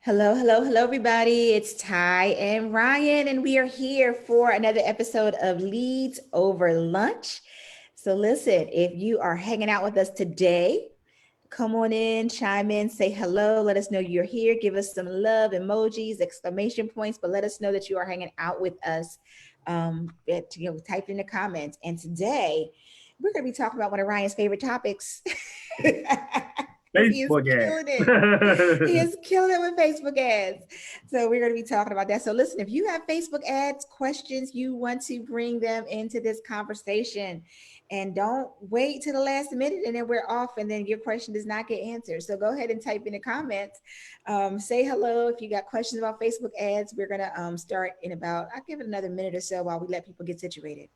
Hello, hello, hello, everybody. It's Ty and Ryan, and we are here for another episode of Leads Over Lunch. So, listen, if you are hanging out with us today, come on in, chime in, say hello, let us know you're here, give us some love emojis, exclamation points, but let us know that you are hanging out with us. Type in the comments. And today, we're going to be talking about one of Ryan's favorite topics. Because he is Facebook killing it. He ads. is killing it with Facebook ads. So we're going to be talking about that. So listen, if you have Facebook ads questions, you want to bring them into this conversation, and don't wait to the last minute and then we're off and then your question does not get answered. So go ahead and type in the comments. Say hello if you got questions about Facebook ads. We're going to start in about, I'll give it another minute or so while we let people get situated.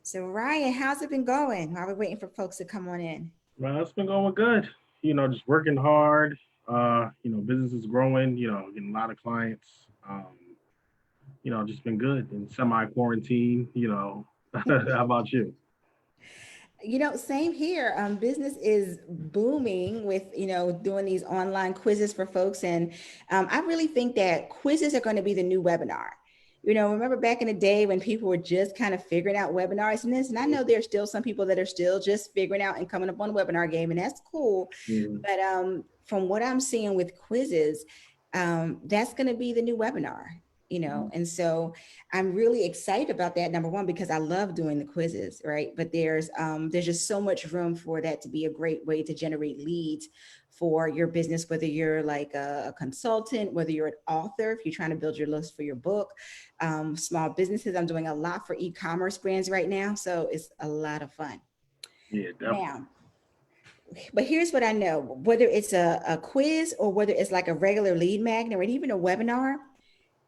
So Ryan, how's it been going while we're waiting for folks to come on in? Well, it's been going good. Just working hard. Business is growing. Getting a lot of clients. Just been good in semi quarantine. How about you? Same here. Business is booming with, doing these online quizzes for folks. And I really think that quizzes are going to be the new webinar. Remember back in the day when people were just kind of figuring out webinars and this, and I know there's still some people that are still just figuring out and coming up on the webinar game, and that's cool. Mhm. But from what I'm seeing with quizzes, that's going to be the new webinar. And so I'm really excited about that. Number one, because I love doing the quizzes, right? But there's just so much room for that to be a great way to generate leads for your business, whether you're like a consultant, whether you're an author, if you're trying to build your list for your book, small businesses. I'm doing a lot for e-commerce brands right now, so it's a lot of fun. Yeah, definitely. Now, but here's what I know: whether it's a quiz or whether it's like a regular lead magnet or even a webinar,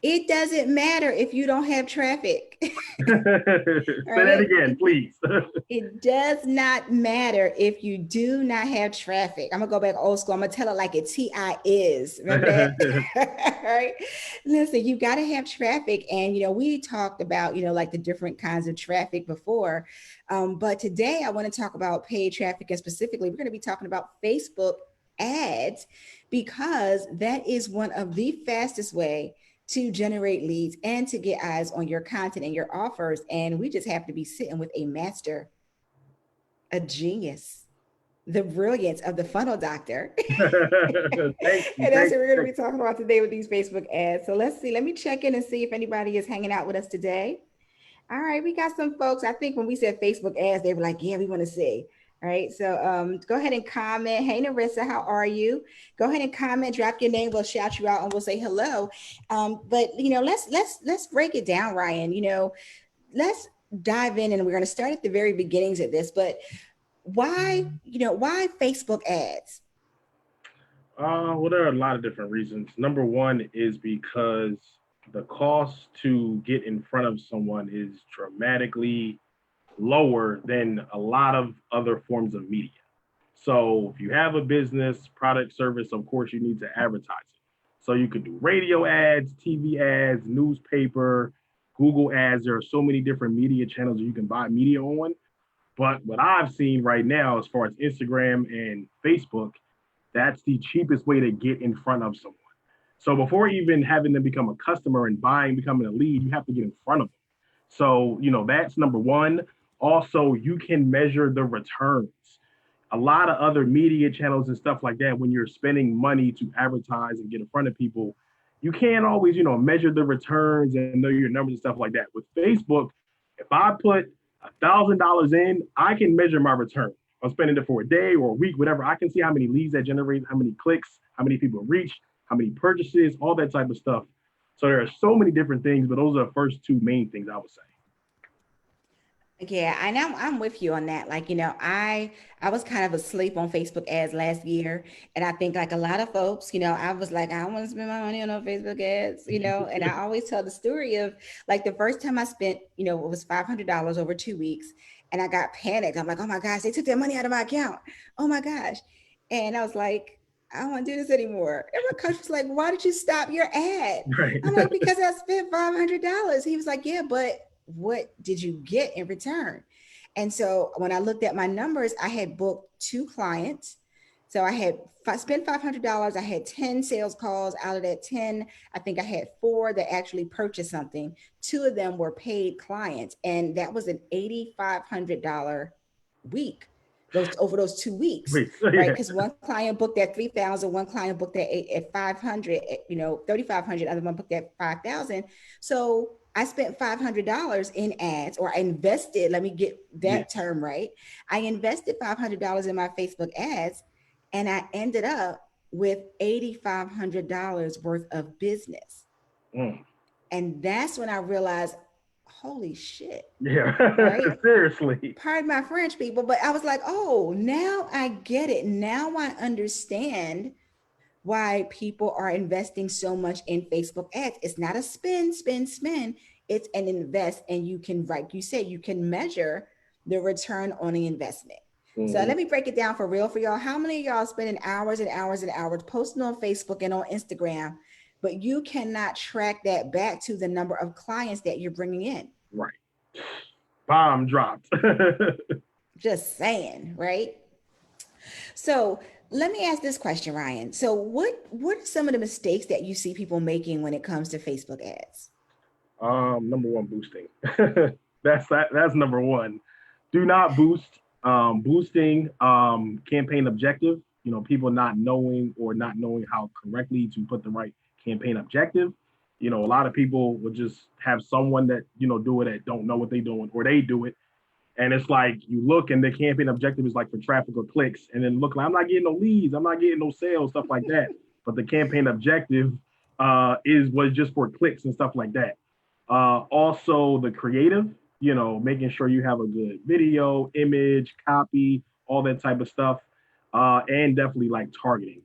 it doesn't matter if you don't have traffic. Say that Right? again, please. It does not matter if you do not have traffic. I'm gonna go back old school. I'm gonna tell it like it TI is. Remember that? All right. Listen, you gotta have traffic. And we talked about, like the different kinds of traffic before. But today I want to talk about paid traffic, and specifically, we're gonna be talking about Facebook ads, because that is one of the fastest way to generate leads and to get eyes on your content and your offers. And we just have to be sitting with a master, a genius, the brilliance of the funnel doctor. Thank you. And that's Thank what you. we're going to Thank be talking about today with these Facebook ads. So let's see. Let me check in and see if anybody is hanging out with us today. All right, we got some folks. I think when we said Facebook ads, they were like, "Yeah, we want to see." All right, so go ahead and comment. Hey, Narissa, how are you? Go ahead and comment. Drop your name. We'll shout you out and we'll say hello. But let's break it down, Ryan. Let's dive in, and we're going to start at the very beginnings of this. But why Facebook ads? well, there are a lot of different reasons. Number one is because the cost to get in front of someone is dramatically lower than a lot of other forms of media. So if you have a business, product, service, of course you need to advertise it. So you could do radio ads, TV ads, newspaper, Google ads. There are so many different media channels you can buy media on. But what I've seen right now, as far as Instagram and Facebook, that's the cheapest way to get in front of someone. So before even having them become a customer and becoming a lead, you have to get in front of them. So, that's number one. Also, you can measure the returns. A lot of other media channels and stuff like that, when you're spending money to advertise and get in front of people, you can't always, measure the returns and know your numbers and stuff like that. With Facebook, if I put $1,000 in, I can measure my return. I'm spending it for a day or a week, whatever. I can see how many leads that generate, how many clicks, how many people reach, how many purchases, all that type of stuff. So there are so many different things, but those are the first two main things I would say. Yeah, I know I'm with you on that. Like, I was kind of asleep on Facebook ads last year. And I think like a lot of folks, I was like, I don't want to spend my money on no Facebook ads, and I always tell the story of like the first time I spent, it was $500 over 2 weeks, and I got panicked. I'm like, oh my gosh, they took their money out of my account. Oh my gosh. And I was like, I don't want to do this anymore. And my coach was like, why did you stop your ad? Right. I'm like, because I spent $500. He was like, yeah, but what did you get in return? And so when I looked at my numbers, I had booked two clients. So I had spent $500. I had 10 sales calls. Out of that 10, I think I had four that actually purchased something. Two of them were paid clients. And that was an $8,500 week, those over those 2 weeks, Wait, so right? yeah, Because one client booked at 3,000, one client booked at 500, 3,500, other one booked at 5,000. So I spent $500 in ads, or I invested, let me get yeah. that term right. I invested $500 in my Facebook ads, and I ended up with $8,500 worth of business. Mm. And that's when I realized, holy shit, Yeah, right? seriously. Pardon my French, people, but I was like, oh, now I get it. Now I understand why people are investing so much in Facebook ads. It's not a spend, spend, spend. It's an invest, and you can, like you said, you can measure the return on the investment. So Mhm. let me break it down for real for y'all. How many of y'all spending hours and hours and hours posting on Facebook and on Instagram, but you cannot track that back to the number of clients that you're bringing in? Right. Bomb dropped. Just saying, right? So let me ask this question, Ryan. So what are some of the mistakes that you see people making when it comes to Facebook ads? Number one, boosting. That's number one. Do not boost. Boosting campaign objective. People not knowing or not knowing how correctly to put the right campaign objective. A lot of people will just have someone that do it that don't know what they're doing, or they do it, and it's like you look and the campaign objective is like for traffic or clicks, and then look like I'm not getting no leads, I'm not getting no sales, stuff like that. But the campaign objective was just for clicks and stuff like that. Also, the creative, making sure you have a good video, image, copy, all that type of stuff, and definitely like targeting.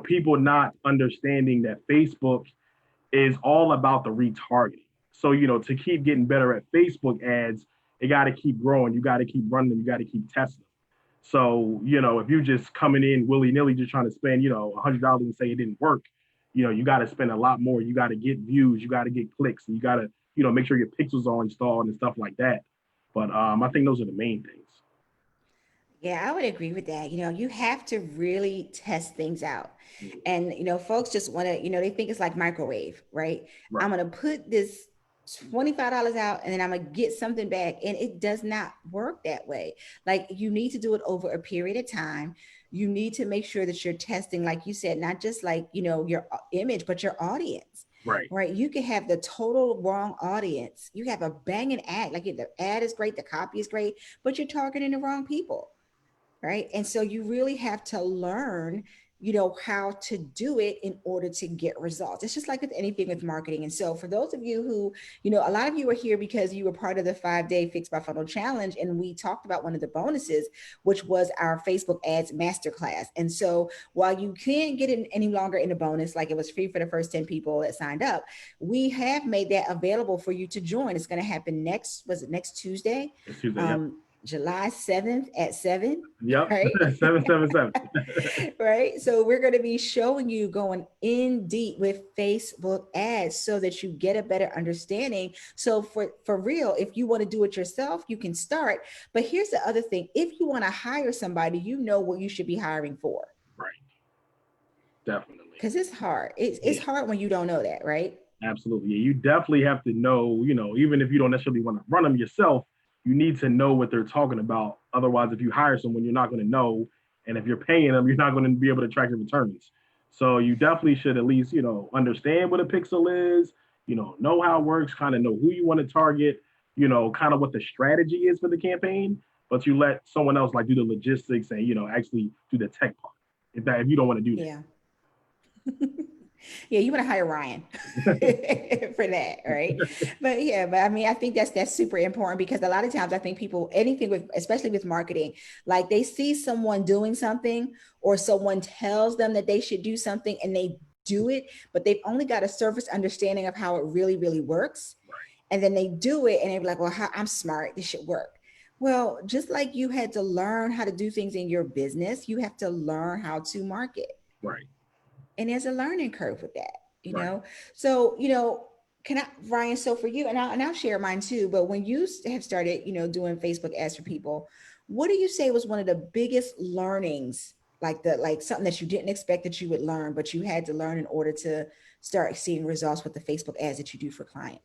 People not understanding that Facebook is all about the retargeting. So, to keep getting better at Facebook ads, it got to keep growing. You got to keep running them. You got to keep testing them. So, if you're just coming in willy nilly, just trying to spend, $100 and say it didn't work, you got to spend a lot more. You got to get views. You got to get clicks. And you got to, make sure your pixels are installed and stuff like that. But I think those are the main things. Yeah, I would agree with that. You have to really test things out. Mhm. And, folks just want to, they think it's like microwave, right? I'm Right, going to put this $25 out, and then I'm going to get something back. And it does not work that way. Like, you need to do it over a period of time. You need to make sure that you're testing, like you said, not just like, your image, but your audience, right, right? You could have the total wrong audience. You have a banging ad, like the ad is great, the copy is great, but you're targeting the wrong people, right? And so you really have to learn, how to do it in order to get results. It's just like with anything with marketing. And so for those of you who, a lot of you are here because you were part of the 5-day Fix by Funnel challenge, and we talked about one of the bonuses, which was our Facebook ads masterclass. And so while you can't get it any longer in the bonus, like it was free for the first 10 people that signed up, we have made that available for you to join. It's going to happen next Tuesday, it's Tuesday. Yep, July 7th at 7, yep. right? 777. Right. So we're going to be showing you going in deep with Facebook ads so that you get a better understanding. So for real, if you want to do it yourself, you can start. But here's the other thing. If you want to hire somebody, you know what you should be hiring for. Right, definitely. Because it's hard. It's Yeah. hard when you don't know that, right? Absolutely. Yeah, you definitely have to know, even if you don't necessarily want to run them yourself, you need to know what they're talking about. Otherwise, if you hire someone, you're not going to know. And if you're paying them, you're not going to be able to track your returns. So you definitely should at least, understand what a pixel is, know how it works, kind of know who you want to target, kind of what the strategy is for the campaign. But you let someone else like do the logistics and, actually do the tech part if you don't want to do Yeah. Yeah, you want to hire Ryan for that, right? But yeah, but I mean, I think that's super important, because a lot of times I think people, anything with, especially with marketing, like they see someone doing something, or someone tells them that they should do something, and they do it, but they've only got a surface understanding of how it really, really works. And then they do it, and they're like, well, I'm smart, this should work. Well, just like you had to learn how to do things in your business, you have to learn how to market, Right, and there's a learning curve with that, right. so can I, Ryan, so for you, and I'll share mine too, but when you have started doing Facebook ads for people, what do you say was one of the biggest learnings like something that you didn't expect that you would learn, but you had to learn in order to start seeing results with the Facebook ads that you do for clients?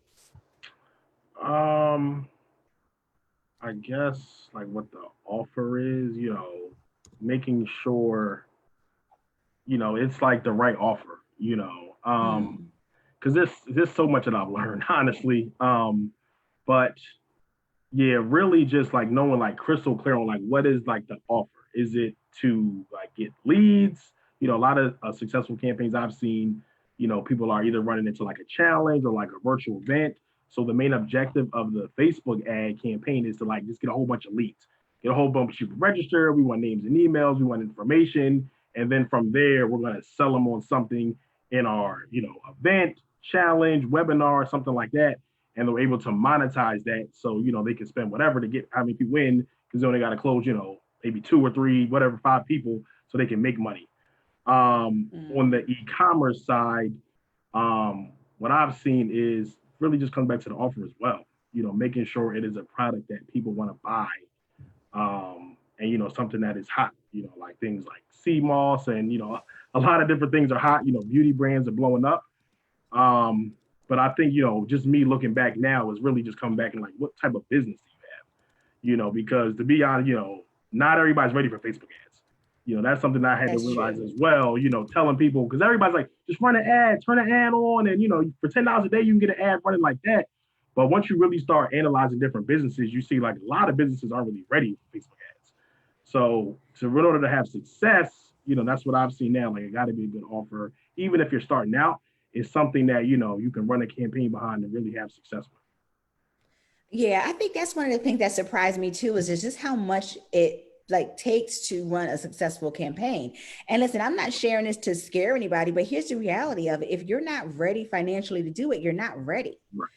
Um, I guess like what the offer is, making sure, it's like the right offer, Mm, because there's so much that I've learned, honestly. But yeah, really just like knowing like crystal clear on like what is like the offer. Is it to like get leads? A lot of successful campaigns I've seen, people are either running into like a challenge or like a virtual event. So the main objective of the Facebook ad campaign is to like just get a whole bunch of leads, get a whole bunch of people register. We want names and emails, we want information, and then from there we're gonna sell them on something in our, event, challenge, webinar, something like that, and they're able to monetize that so they can spend whatever to get how many people in because they only got to close maybe two or three whatever five people so they can make money. On the mm. e-commerce side, what I've seen is really just comes back to the offer as well. Making sure it is a product that people want to buy, and something that is hot. Like things like sea moss and a lot of different things are hot. Beauty brands are blowing up. um, but I think, just me looking back now is really just coming back and like, what type of business do you have? Because to be honest, not everybody's ready for Facebook ads. That's something I had to That's realize true. as well, telling people, because everybody's like, just run an ad, turn an ad on, and, for $10 a day, you can get an ad running like that. But once you really start analyzing different businesses, you see like a lot of businesses aren't really ready for Facebook ads. So in order to have success, that's what I've seen now. Like it got to be a good offer, even if you're starting out. It's something that you can run a campaign behind and really have success with. Yeah, I think that's one of the things that surprised me too, is just how much it like takes to run a successful campaign. And listen, I'm not sharing this to scare anybody, but here's the reality of it. If you're not ready financially to do it, you're not ready. Right.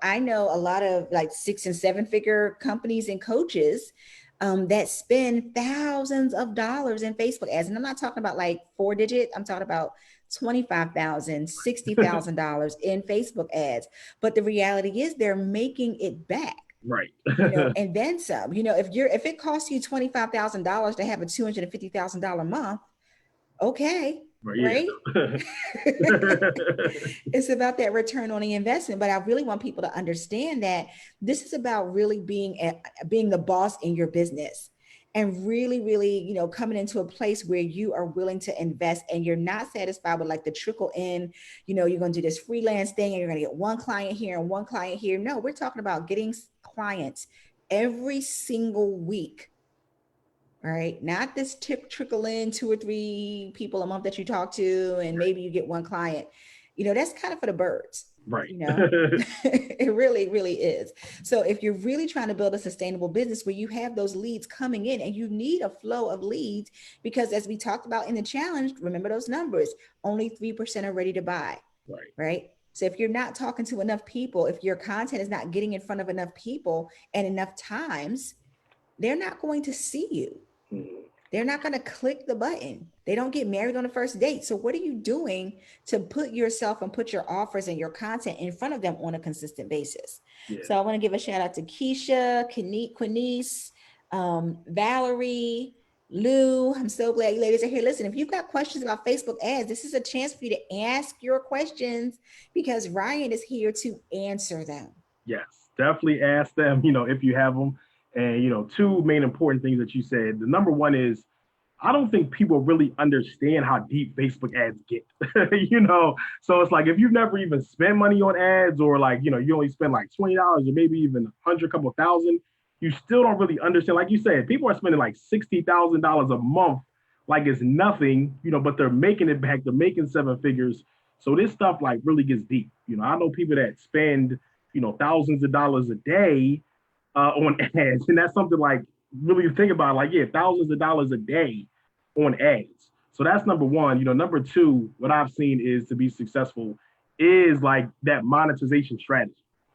I know a lot of like 6 and 7 figure companies and coaches that spend thousands of dollars in Facebook ads. And I'm not talking about like 4 digit, I'm talking about 25,000, $60,000 in Facebook ads. But the reality is they're making it back, Right. and then some. If it costs you $25,000 to have a $250,000 month, okay, Right. right? Yeah. It's about that return on the investment. But I really want people to understand that this is about really being the boss in your business, and really, really, coming into a place where you are willing to invest and you're not satisfied with like the trickle in. You're going to do this freelance thing and you're going to get one client here and one client here. No, we're talking about getting clients every single week. All right. Not this trickle in 2 or 3 people a month that you talk to, and maybe you get one client. That's kind of for the birds, Right. you know. It really, really is. So if you're really trying to build a sustainable business where you have those leads coming in, and you need a flow of leads, because as we talked about in the challenge, remember those numbers, only 3% are ready to buy, Right. right? So if you're not talking to enough people, if your content is not getting in front of enough people and enough times, they're not going to see you. Mhm. They're not going to click the button. They don't get married on the first date. So what are you doing to put yourself and put your offers and your content in front of them on a consistent basis? Yeah. So I want to give a shout out to Keisha, Quinice, Valerie, Lou. I'm so glad you ladies are here. Listen, if you've got questions about Facebook ads, this is a chance for you to ask your questions, because Ryan is here to answer them. Yes. Definitely ask them, if you have them. And, two main important things that you said. The number one is I don't think people really understand how deep Facebook ads get. So it's like if you've never even spent money on ads, or like, you only spend like $20 or maybe even 100, couple thousand, you still don't really understand. Like you said, people are spending like $60,000 a month like it's nothing, but they're making it back. They're making seven figures. So this stuff like really gets deep. I know people that spend, thousands of dollars a day on ads. And that's something like really think about, like, yeah, thousands of dollars a day on ads. So that's number one. Number two, what I've seen is to be successful is like that monetization strategy.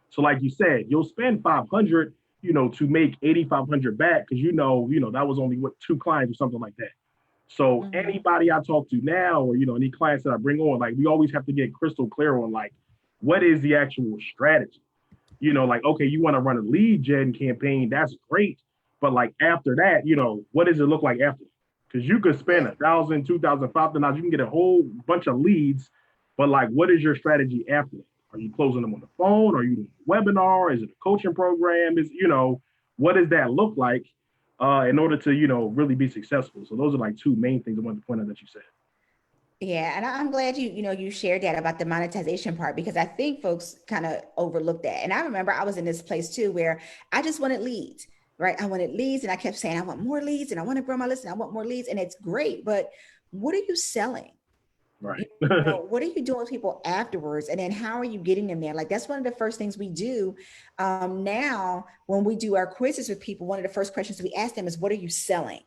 So like you said, you'll spend 500, to make 8,500 back because that was only what two clients or something like that. So Mm-hmm. anybody I talk to now, or any clients that I bring on, like we always have to get crystal clear on like what is the actual strategy. Like, okay, you want to run a lead gen campaign, that's great. But like after that, what does it look like after? Because you could spend $1,000, $2,000, $5,000, you can get a whole bunch of leads, but like, what is your strategy after that? Are you closing them on the phone? Are you doing a webinar? Is it a coaching program? What does that look like in order to, really be successful? So those are like two main things I wanted to point out that you said. Yeah, and I'm glad you shared that about the monetization part because I think folks kind of overlook that. And I remember I was in this place too where I just wanted leads, right? I wanted leads and I kept saying I want more leads and I want to grow my list and I want more leads and it's great, but what are you selling? Right. What are you doing with people afterwards? And then how are you getting them there? Like that's one of the first things we do now when we do our quizzes with people. One of the first questions we ask them is, what are you selling?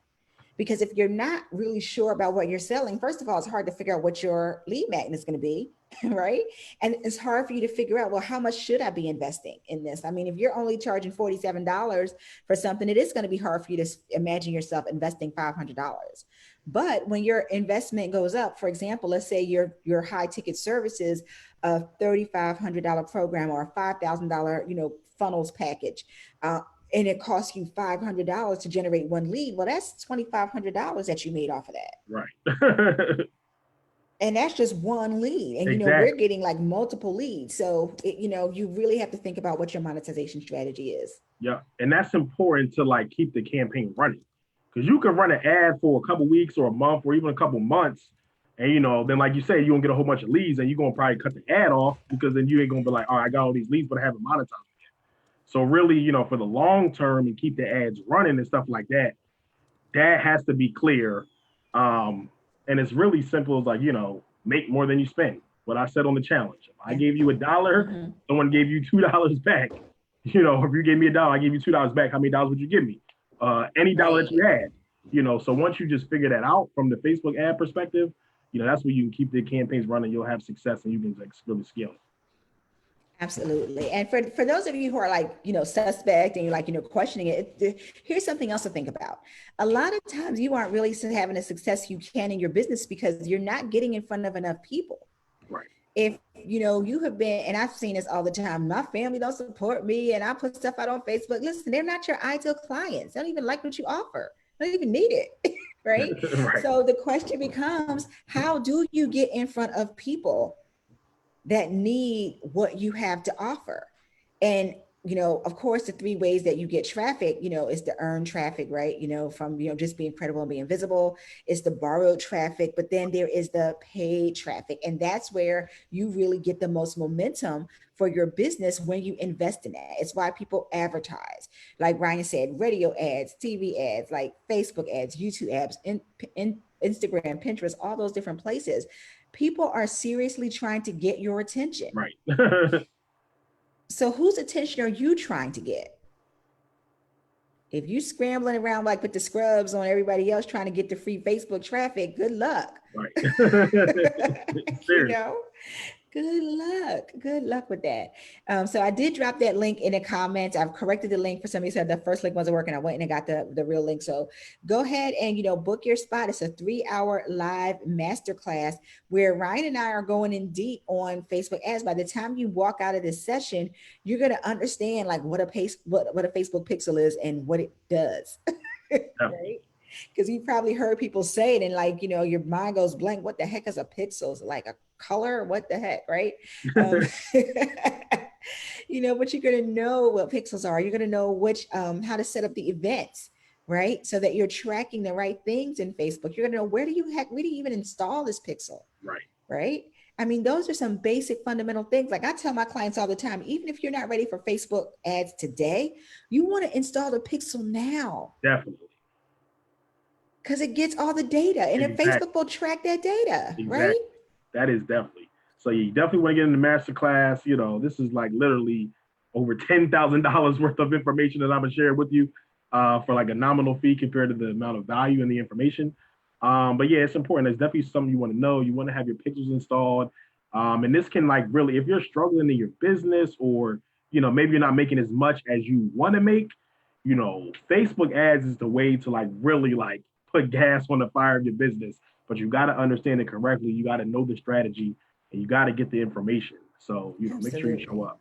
Because if you're not really sure about what you're selling, first of all, it's hard to figure out what your lead magnet is going to be, right? And it's hard for you to figure out, well, how much should I be investing in this? I mean, if you're only charging $47 for something, it is going to be hard for you to imagine yourself investing $500. But when your investment goes up, for example, let's say your high ticket services, a $3,500 program or a $5,000, funnels package, and it costs you $500 to generate one lead. Well, that's $2,500 that you made off of that. Right. And that's just one lead. And, we're Exactly. getting like multiple leads. So, you really have to think about what your monetization strategy is. Yeah. And that's important to like keep the campaign running. Because you can run an ad for a couple weeks or a month or even a couple months. And then like you say, you're gonna get a whole bunch of leads and you're gonna probably cut the ad off because then you ain't gonna be like, all right, I got all these leads, but I haven't monetized. So really, for the long term and keep the ads running and stuff like that, that has to be clear. And it's really simple as like, make more than you spend. What I said on the challenge. If I Yeah. gave you $1, Mm-hmm. someone gave you $2 back. If you gave me $1, I gave you $2 back. How many dollars would you give me? Any dollar that Right. you had. So once you just figure that out from the Facebook ad perspective, that's where you can keep the campaigns running. You'll have success and you can like really scale it. Absolutely. And for those of you who are like, suspect and you're like, questioning it, here's something else to think about. A lot of times you aren't really having the success you can in your business because you're not getting in front of enough people. Right. If you have been, and I've seen this all the time, my family don't support me and I put stuff out on Facebook. Listen, they're not your ideal clients. They don't even like what you offer. They don't even need it. Right. Right. So the question becomes, how do you get in front of people that need what you have to offer? And of course, the three ways that you get traffic, is the earned traffic, right? From just being credible and being visible. It's the borrowed traffic, but then there is the paid traffic, and that's where you really get the most momentum for your business when you invest in that. It's why people advertise, like Ryan said, radio ads, TV ads, like Facebook ads, YouTube ads, in Instagram, Pinterest, all those different places. People are seriously trying to get your attention. Right. So whose attention are you trying to get? If you scrambling around like with the scrubs on everybody else trying to get the free Facebook traffic, good luck. Right. you Serious. know, Good luck. Good luck with that. So I did drop that link in the comments. I've corrected the link for somebody said the first link wasn't working. I went and I got the real link. So go ahead and, book your spot. It's a 3-hour live masterclass where Ryan and I are going in deep on Facebook ads. By the time you walk out of this session, you're going to understand like what a Facebook pixel is and what it does. Right? Because you probably heard people say it and like, your mind goes blank. What the heck is a pixel? Is it like a color? What the heck, right? Um, but you're going to know what pixels are. You're going to know how to set up the events, right? So that you're tracking the right things in Facebook. You're going to know where do you even install this pixel, Right. right? I mean, those are some basic fundamental things. Like I tell my clients all the time, even if you're not ready for Facebook ads today, you want to install the pixel now. Definitely. Because it gets all the data and then Exactly. Facebook will track that data, right? Exactly. That is definitely. So you definitely want to get in the master class. This is like literally over $10,000 worth of information that I'm gonna share with you for like a nominal fee compared to the amount of value in the information. But yeah, it's important. It's definitely something you want to know. You want to have your pixels installed. And this can like really, if you're struggling in your business or, maybe you're not making as much as you want to make, Facebook ads is the way to like really like put gas on the fire of your business. But you got to understand it correctly. You got to know the strategy and you got to get the information. So, make sure you show Absolutely. up.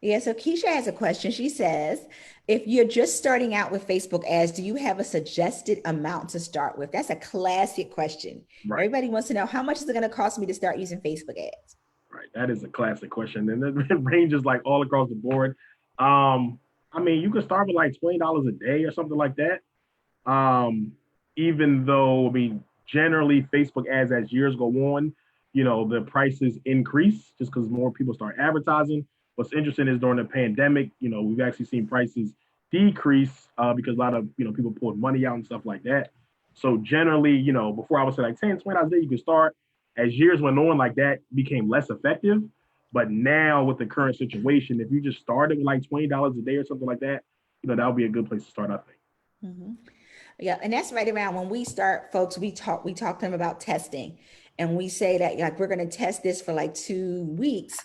Yeah, so Keisha has a question. She says, if you're just starting out with Facebook ads, do you have a suggested amount to start with? That's a classic question. Right. Everybody wants to know, how much is it going to cost me to start using Facebook ads? Right. That is a classic question. And it ranges like all across the board. I mean, you can start with like $20 a day or something like that. Um, Even though, I mean, generally Facebook ads as years go on, the prices increase just because more people start advertising. What's interesting is during the pandemic, we've actually seen prices decrease because a lot of, people pulled money out and stuff like that. So generally, before I would say like 10, $20 a day, you can start. As years went on, like that became less effective. But now with the current situation, if you just started with like $20 a day or something like that, that would be a good place to start, I think. Mhm. Yeah, and that's right around when we start, folks. We talk to them about testing, and we say that like we're going to test this for like 2 weeks,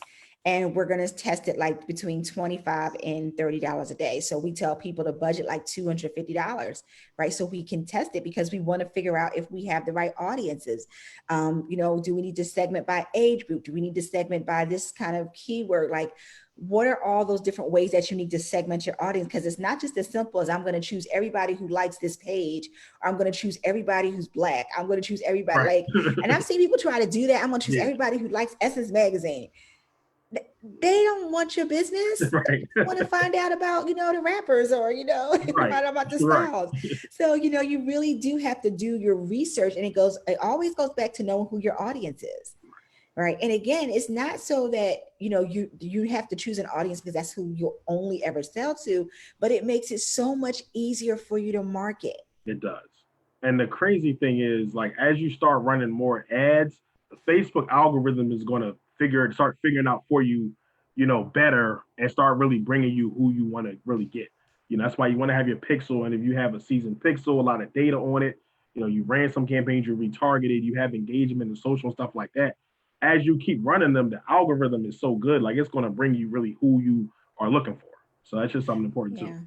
and we're going to test it like between $25 and $30 a day. So we tell people to budget like $250, right? So we can test it because we want to figure out if we have the right audiences. Do we need to segment by age group? Do we need to segment by this kind of keyword? Like, what are all those different ways that you need to segment your audience? Because it's not just as simple as I'm going to choose everybody who likes this page, or I'm going to choose everybody who's black. I'm going to choose everybody Right. like, and I've seen people try to do that. I'm going to choose Yeah. everybody who likes Essence Magazine. They don't want your business. Right. They want to find out about, the rappers, or, find Right. out about the Right. styles. So, you really do have to do your research, and it always goes back to knowing who your audience is. Right. And again, it's not so that, you have to choose an audience because that's who you'll only ever sell to, but it makes it so much easier for you to market. It does. And the crazy thing is, like, as you start running more ads, the Facebook algorithm is going to start figuring out for you, better and start really bringing you who you want to really get. That's why you want to have your pixel. And if you have a seasoned pixel, a lot of data on it, you ran some campaigns, you retargeted, you have engagement and social stuff like that. As you keep running them, the algorithm is so good, like it's going to bring you really who you are looking for. So that's just something important too. Yeah.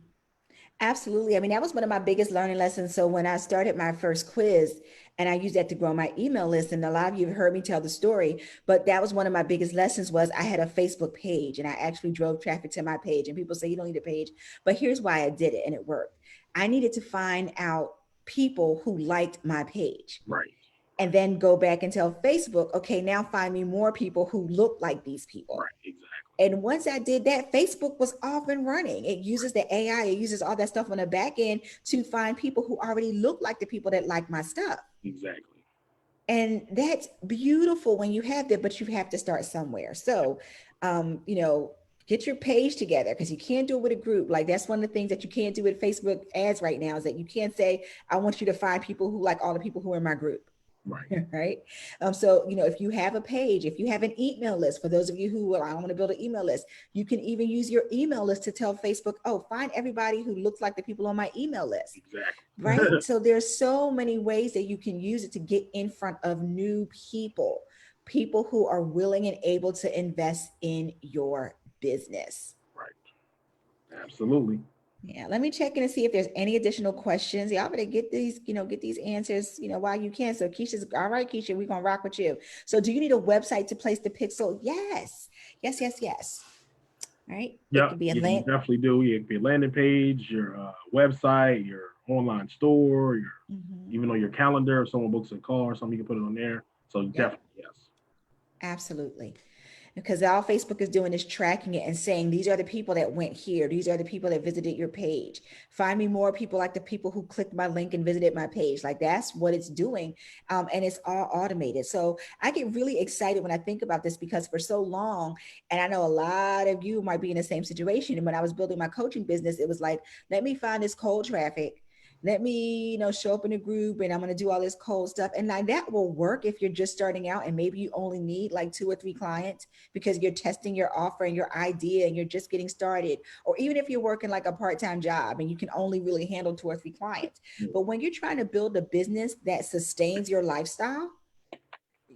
Absolutely. I mean, that was one of my biggest learning lessons. So when I started my first quiz, and I used that to grow my email list, and a lot of you have heard me tell the story, but that was one of my biggest lessons. Was I had a Facebook page, and I actually drove traffic to my page, and people say you don't need a page, but here's why I did it, and it worked. I needed to find out people who liked my page, Right. and then go back and tell Facebook, okay, now find me more people who look like these people. Right. Exactly. And once I did that, Facebook was off and running. It uses the AI, it uses all that stuff on the back end to find people who already look like the people that like my stuff. Exactly. And that's beautiful when you have that, but you have to start somewhere. So, um, you know, get your page together, because you can't do it with a group. Like, that's one of the things that you can't do with Facebook ads right now, is that you can't say, I want you to find people who like all the people who are in my group. Right. Right. So, if you have a page, if you have an email list, for those of you who, well, I want to build an email list, you can even use your email list to tell Facebook, oh, find everybody who looks like the people on my email list. Right. Exactly. So there's so many ways that you can use it to get in front of new people who are willing and able to invest in your business. Right. Absolutely. Yeah, let me check in and see if there's any additional questions. Y'all better get these, get these answers, while you can. So Keisha's all right, Keisha, we're gonna rock with you. So do you need a website to place the pixel? Yes, yes, yes, yes. All right. It Yep. could be a Yeah, you link. definitely do. Yeah, it could be a landing page, your website, your online store, your Mhm. even on your calendar. If someone books a call or something, you can put it on there. So Yep, definitely yes. absolutely. Because all Facebook is doing is tracking it and saying, these are the people that went here. These are the people that visited your page. Find me more people like the people who clicked my link and visited my page. Like, that's what it's doing. And it's all automated. So I get really excited when I think about this, because for so long, and I know a lot of you might be in the same situation. And when I was building my coaching business, it was like, let me find this cold traffic. Let me, show up in a group, and I'm going to do all this cold stuff. And like, that will work if you're just starting out and maybe you only need like 2 or 3 clients, because you're testing your offer and your idea and you're just getting started. Or even if you're working like a part-time job and you can only really handle 2 or 3 clients. But when you're trying to build a business that sustains your lifestyle,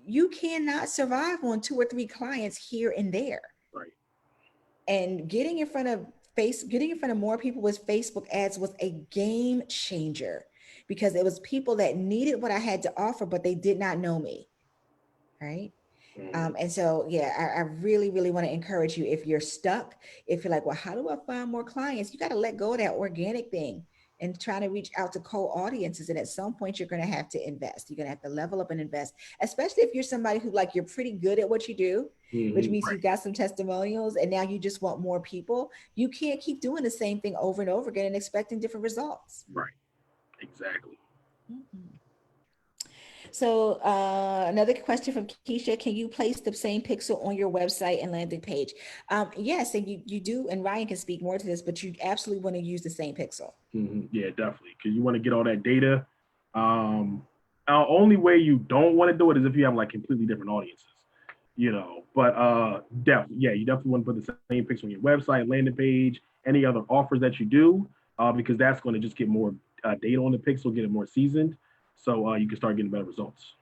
you cannot survive on 2 or 3 clients here and there. Right. And getting in front of more people with Facebook ads was a game changer, because it was people that needed what I had to offer, but they did not know me. Right. Mm-hmm. And so, yeah, I really, really want to encourage you. If you're stuck, if you're like, well, how do I find more clients? You got to let go of that organic thing and trying to reach out to cold audiences. And at some point, you're going to have to invest. You're going to have to level up and invest, especially if you're somebody who like you're pretty good at what you do, which Mm-hmm. means Right. you got some testimonials and now you just want more people. You can't keep doing the same thing over and over again and expecting different results. Right. Exactly. Mhm. So another question from Keisha, can you place the same pixel on your website and landing page? Yes, and you do, and Ryan can speak more to this, but you absolutely want to use the same pixel. Yeah, definitely. Because you want to get all that data. Um, only way you don't want to do it is if you have like completely different audiences, But definitely, yeah, you definitely want to put the same picture on your website, landing page, any other offers that you do, because that's going to just get more data on the pixel, get it more seasoned, so you can start getting better results.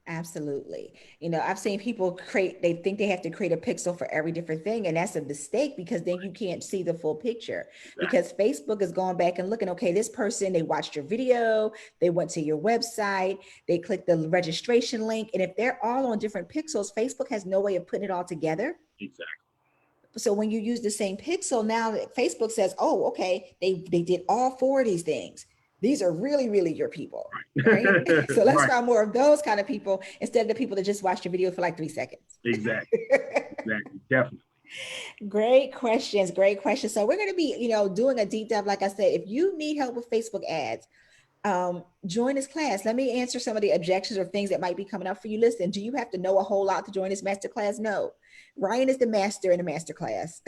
Absolutely. I've seen people they think they have to create a pixel for every different thing. And that's a mistake because then you can't see the full picture Exactly. because Facebook is going back and looking, okay, this person, they watched your video, they went to your website, they clicked the registration link. And if they're all on different pixels, Facebook has no way of putting it all together. Exactly. So when you use the same pixel, now Facebook says, oh, okay, they did all four of these things. These are really, really your people, right? So let's Right. find more of those kind of people instead of the people that just watch your video for like 3 seconds. Exactly. Exactly. Definitely. Great questions. Great questions. So we're going to be, doing a deep dive. Like I said, if you need help with Facebook ads, join this class. Let me answer some of the objections or things that might be coming up for you. Listen, do you have to know a whole lot to join this master class? No. Ryan is the master in the master class.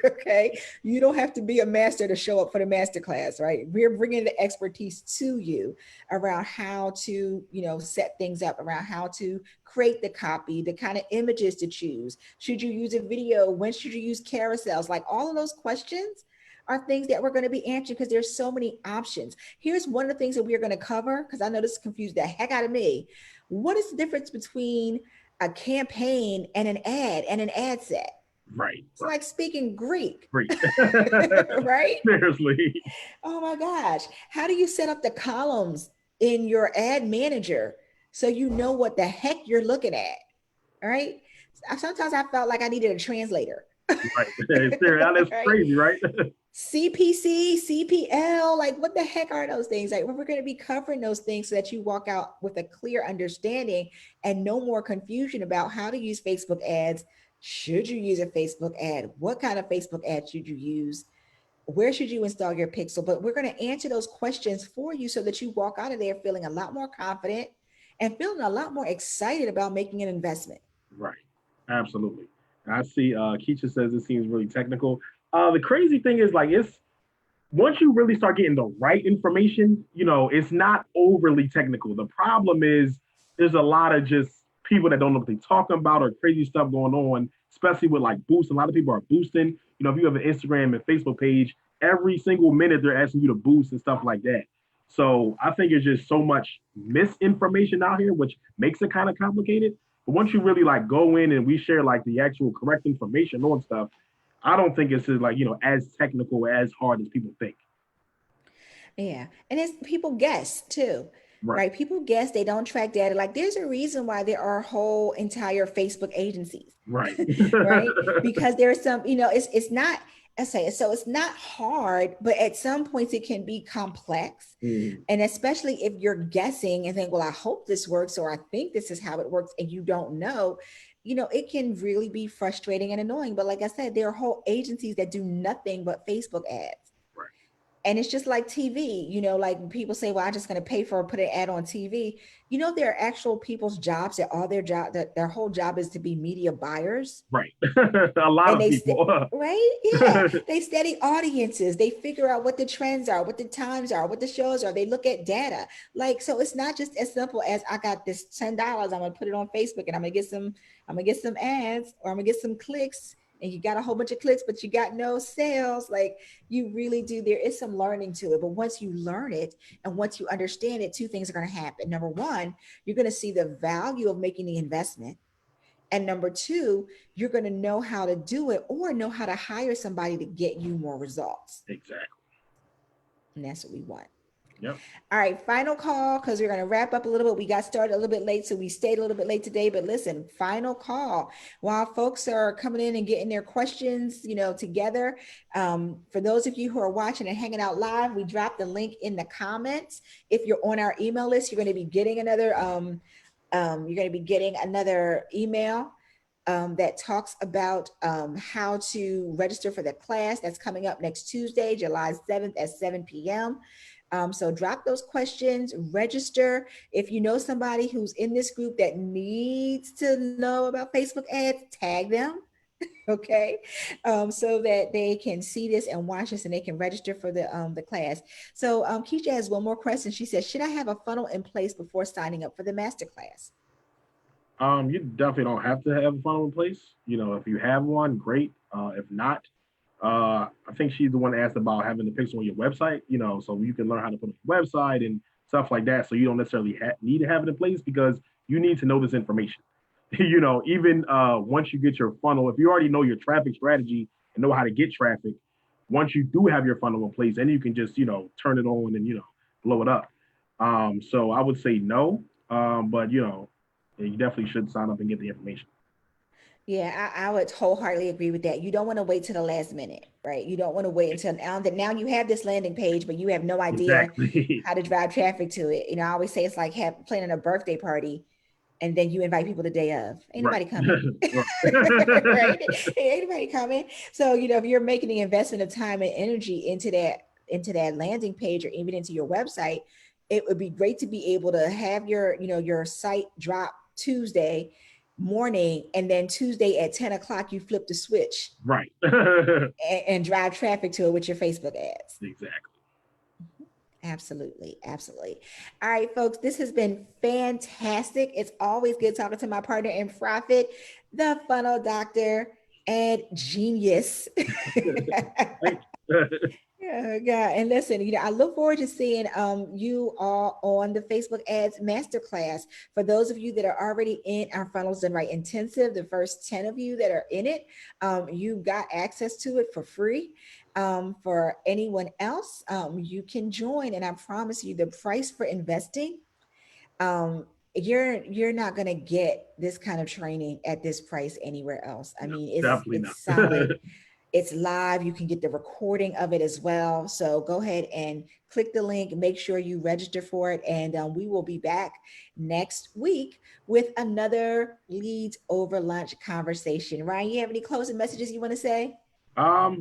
Okay. You don't have to be a master to show up for the master class, right? We're bringing the expertise to you around how to, set things up, around how to create the copy, the kind of images to choose. Should you use a video? When should you use carousels? Like all of those questions are things that we're going to be answering because there's so many options. Here's one of the things that we're going to cover because I know this confused the heck out of me. What is the difference between a campaign and an ad set? Right. It's Right. like speaking Greek, Great. right? Seriously. Oh my gosh. How do you set up the columns in your ad manager so you know what the heck you're looking at? All right. Sometimes I felt like I needed a translator. Right. That's Right. crazy, right? CPC, CPL, like what the heck are those things? Like we're going to be covering those things so that you walk out with a clear understanding and no more confusion about how to use Facebook ads. Should you use a Facebook ad? What kind of Facebook ad should you use? Where should you install your pixel? But we're going to answer those questions for you so that you walk out of there feeling a lot more confident and feeling a lot more excited about making an investment. Right. Absolutely. I see Keisha says it seems really technical. The crazy thing is like it's once you really start getting the right information, it's not overly technical. The problem is there's a lot of just people that don't know what they're talking about or crazy stuff going on, especially with like boosts. A lot of people are boosting. If you have an Instagram and Facebook page, every single minute they're asking you to boost and stuff like that. So I think it's just so much misinformation out here, which makes it kind of complicated. But once you really like go in and we share like the actual correct information on stuff, I don't think it's like as technical as hard as people think. Yeah. And it's people guess too, Right. right? People guess they don't track data. Like there's a reason why there are whole entire Facebook agencies, Right. right? Because there's some, it's not, I say, so it's not hard, but at some points it can be complex. Mm, And especially if you're guessing and think, well, I hope this works, or I think this is how it works, and you don't know, it can really be frustrating and annoying. But like I said, there are whole agencies that do nothing but Facebook ads. right. And it's just like TV, like people say, well, I'm just going to pay for put an ad on TV. There are actual people's jobs that all their job, that their whole job is to be media buyers. Right. A lot And of people. right? Yeah. They study audiences. They figure out what the trends are, what the times are, what the shows are. They look at data. Like, so it's not just as simple as I got this $10. I'm gonna put it on Facebook and I'm gonna get some ads or I'm gonna get some clicks. And you got a whole bunch of clicks, but you got no sales. Like you really do. There is some learning to it. But once you learn it and once you understand it, two things are going to happen. Number one, you're going to see the value of making the investment. And number two, you're going to know how to do it or know how to hire somebody to get you more results. Exactly. And that's what we want. Yep. All right, final call because we're going to wrap up a little bit. We got started a little bit late, so we stayed a little bit late today. But listen, final call. While folks are coming in and getting their questions, together. For those of you who are watching and hanging out live, we dropped the link in the comments. If you're on our email list, you're going to be getting another. You're going to be getting another email that talks about how to register for the class that's coming up next Tuesday, July 7th at 7 p.m. So drop those questions, register. If you know somebody who's in this group that needs to know about Facebook ads, tag them, okay, so that they can see this and watch this and they can register for the class. So Keisha has one more question. She says, should I have a funnel in place before signing up for the masterclass? You definitely don't have to have a funnel in place. If you have one, great. If not, I think she's the one that asked about having the pixel on your website. So you can learn how to put on your website and stuff like that. So you don't necessarily need to have it in place because you need to know this information. Even once you get your funnel, if you already know your traffic strategy and know how to get traffic, once you do have your funnel in place, then you can just turn it on and blow it up. So I would say no, but you definitely should sign up and get the information. Yeah, I would wholeheartedly agree with that. You don't want to wait to the last minute, right? You don't want to wait until now you have this landing page, but you have no idea Exactly. how to drive traffic to it. I always say it's like planning a birthday party and then you invite people the day of. Ain't Right. nobody coming. Right. Right? Ain't nobody coming. So, if you're making the investment of time and energy into that landing page or even into your website, it would be great to be able to have your site drop Tuesday morning and then Tuesday at 10 o'clock you flip the switch Right. and drive traffic to it with your Facebook ads. Exactly. Absolutely. Absolutely. All right, folks, this has been fantastic. It's always good talking to my partner in profit, the funnel doctor and genius. Thank you. Yeah, yeah. And listen, I look forward to seeing you all on the Facebook ads masterclass. For those of you that are already in our funnels and right intensive, the first 10 of you that are in it, you got access to it for free. For anyone else, you can join. And I promise you the price for investing, um, you're not gonna get this kind of training at this price anywhere else. I No, mean, it's definitely it's not. solid. It's live. You can get the recording of it as well. So go ahead and click the link. Make sure you register for it. And we will be back next week with another Leads Over Lunch conversation. Ryan, you have any closing messages you want to say?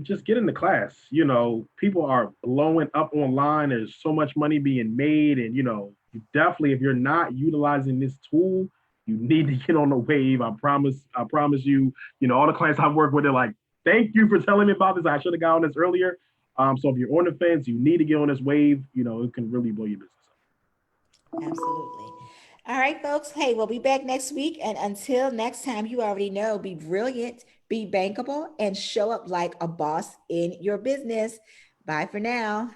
Just get in the class. People are blowing up online. There's so much money being made, and you definitely, if you're not utilizing this tool, you need to get on the wave. I promise. I promise you. All the clients I've worked with are like, "Thank you for telling me about this. I should have got on this earlier." So if you're on the fence, you need to get on this wave. It can really blow your business Absolutely. All right, folks. Hey, we'll be back next week. And until next time, you already know, be brilliant, be bankable, and show up like a boss in your business. Bye for now.